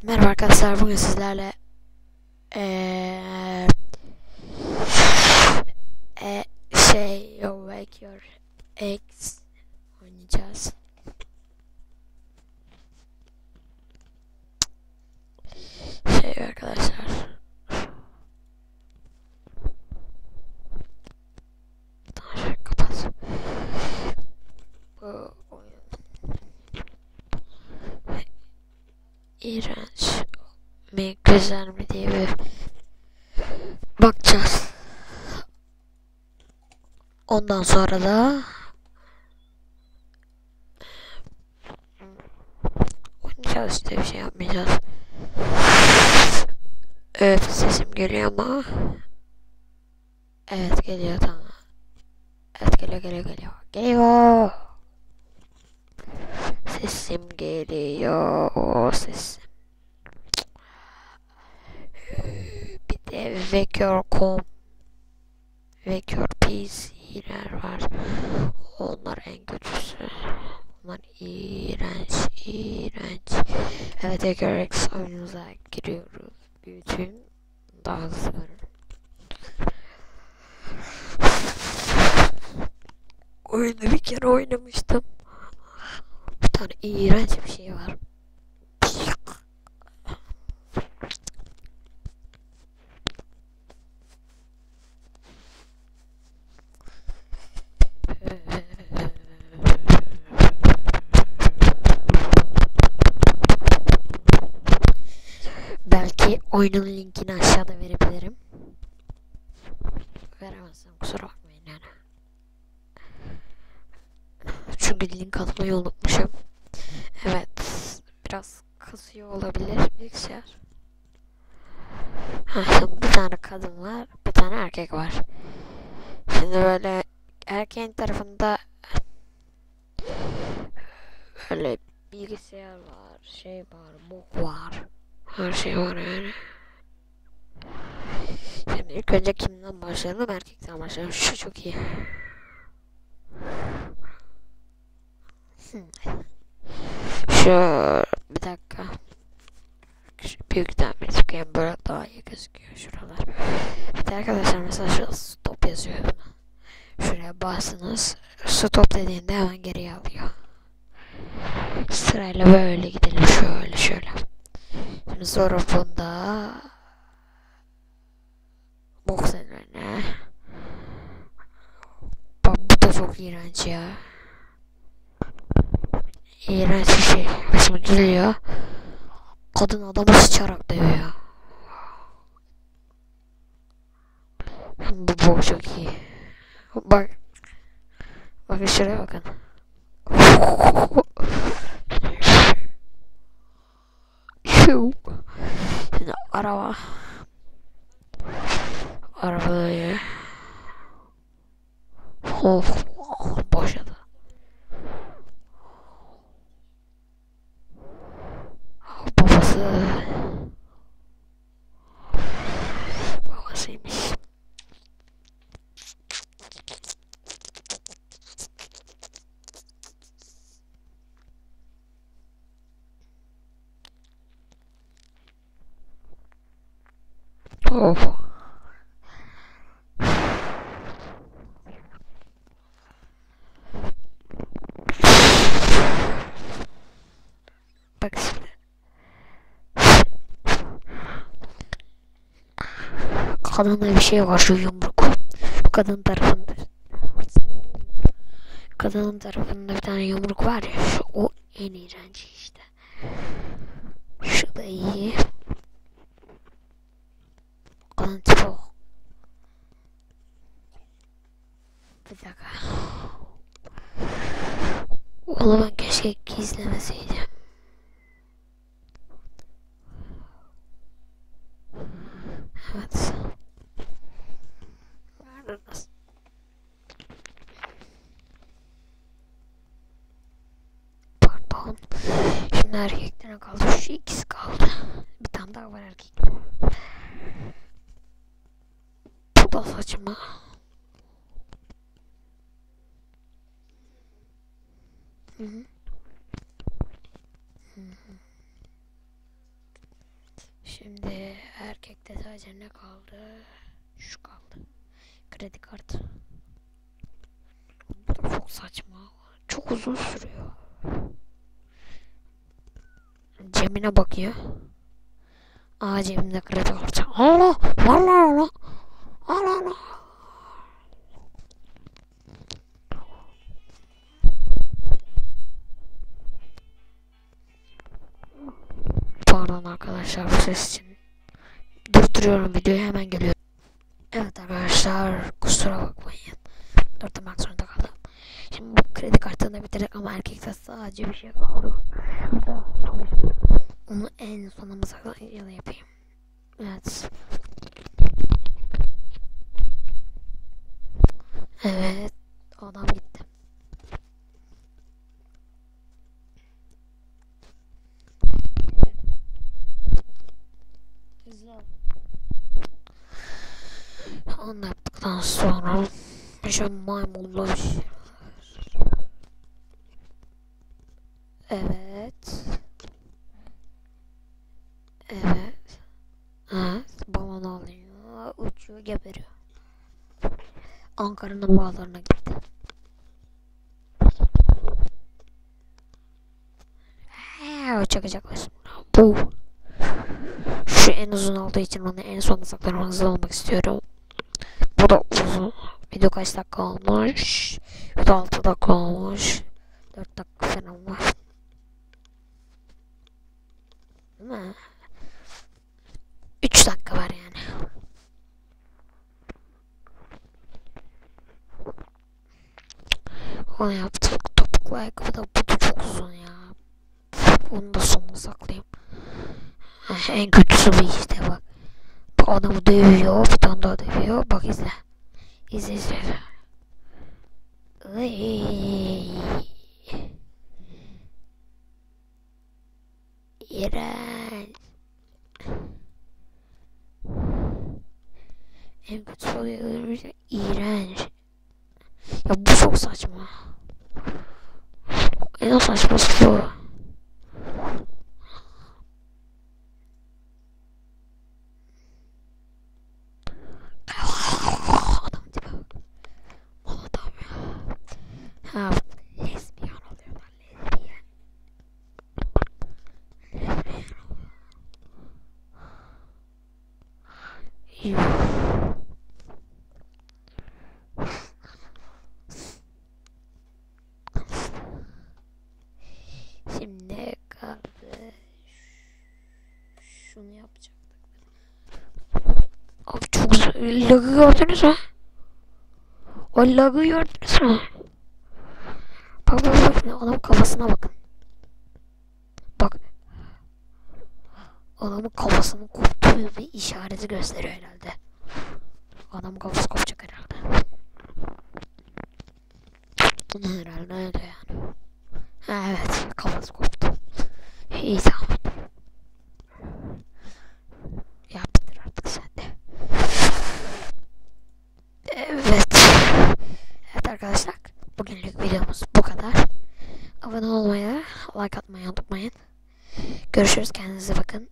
Merhaba arkadaşlar, bugün sizlerle eee You Wake Your Eggs oynayacağız. Arkadaşlar, tamam, şöyle kapat. Bu oyun iğrenç mi güzel mi diye bir bakacağız. Ondan sonra da oynayacağız, işte bir şey yapmayacağız. Evet, sesim geliyor mu? Evet, geliyor, tamam. Evet, geliyor. Sesim geliyor, sesim. Bir de Wake Your PC'ler var. Onlar en kötüsü. Onlar iğrenç. Evet, Wake Your X oyunumuza giriyoruz. Büyütün. Daha hızlı görün. Oyunu bir kere oynamıştım. Bir tane iğrenç bir şey var. Belki oyunun linkini aşağıda verebilirim. Veremezsem kusura bakmayın yani. Çünkü link atmayı unutmuşum. Evet. Biraz kasıyor olabilir bilgisayar. Bir tane kadın var, bir tane erkek var. Şimdi böyle erkeğin tarafında böyle bilgisayar var, şey var, bok var. Her şey var yani. Şimdi ilk önce kimden başlayalım? Erkekten başlayalım. Şu çok iyi. Şu bir dakika. Şu büyükten bir çıkayım, böyle daha iyi gözüküyor şuralar. Bir de arkadaşlar, mesela şu stop yazıyor. Şuraya bastınız. Stop dediğinde hemen geriye alıyor. Sırayla böyle gidelim, şöyle. Şimdi sonra bunda boks ellerine. Bak, bu da çok iğrenç ya. İğrenç bir şey. Şimdi geliyor. Kadın adamı sıçarak dövüyor. Bu boks çok iyi. Bak. Bakın şuraya bakın. Şimdi arabaya boşadı. Babası babasıymış. Oh. Bak şimdi. Kadında bir şey var, şu yumruk. Kadın tarafında. Kadının tarafında bir tane yumruk var ya. O en iğrenç işte. Şu da iyi. Kadın tipi o. Bir dakika. Onu ben keşke gizlemeseydim. Evet. Verdiniz. Pardon. Şimdi erkekten kaldı. Şu ikisi kaldı. Bir tane daha var erkek. Bu da saçma. Hı hı. Şimdi erkekte sadece ne kaldı? Şu kaldı. Kredi kartı. Bu da çok saçma. Çok uzun sürüyor. Cebine bakıyor. Aa, cebimde kredi kartı. Allah! Allah Allah! Allah Allah! Pardon arkadaşlar, bu ses için durduruyorum videoyu, hemen geliyorum. Evet arkadaşlar, kusura bakmayın. Durdurmak zorunda kaldım. Şimdi bu kredi kartını bitirdik ama erkekte sadece bir şey kaldı. Şurada onu en sona mı saklayayım ya da yapayım. Evet. Evet. Adam gitti. Güzel. Onu yaptıktan sonra şu maymunlu bir şey. Evet. Evet. Evet. Balon alıyor. Uçuyor, geberiyor. Ankara'nın bağlarına gitti. Çakacaklar. Bu. Şu en uzun olduğu için onu en sona saklarım. Hızlı olmak istiyorum. Bu da uzun. Video kaç dakika olmuş? Video 6 dakika olmuş. 4 dakika falan var. Değil mi? 3 dakika var yani. Onu yaptık. Topuklu ayakkabı da, bu da çok uzun ya. Onu da sonuna saklayayım. En kötüsü bu işte, bak. Bu adamı dövüyor. Bir tane daha dövüyor. Bak izle. İzle izle. İğrenç. En kötüsü oluyor. İğrenç. Ya bu çok saçma. En saçması bu. Adam tipe bak. O adam ya. Ha, lesbiyan oluyorlar, lesbiyan. Yuh. Şimdi kaldı. Şunu yapacaktık. Abi çok güzel. Lagı gördünüz mü? O lagı gördünüz mü? Bak bak bak, şimdi adamın kafasına bakın. Bak. Adamın kafasının koptuğu bir işareti gösteriyor herhalde. Adamın kafası kopacak herhalde. Herhalde öyle yani. Ha, evet, kafası koptu. İyi, tamam. Yaptır artık sen de. Evet. Evet arkadaşlar, bugünlük videomuz bu kadar. Abone olmayı, like atmayı unutmayın. Görüşürüz, kendinize bakın.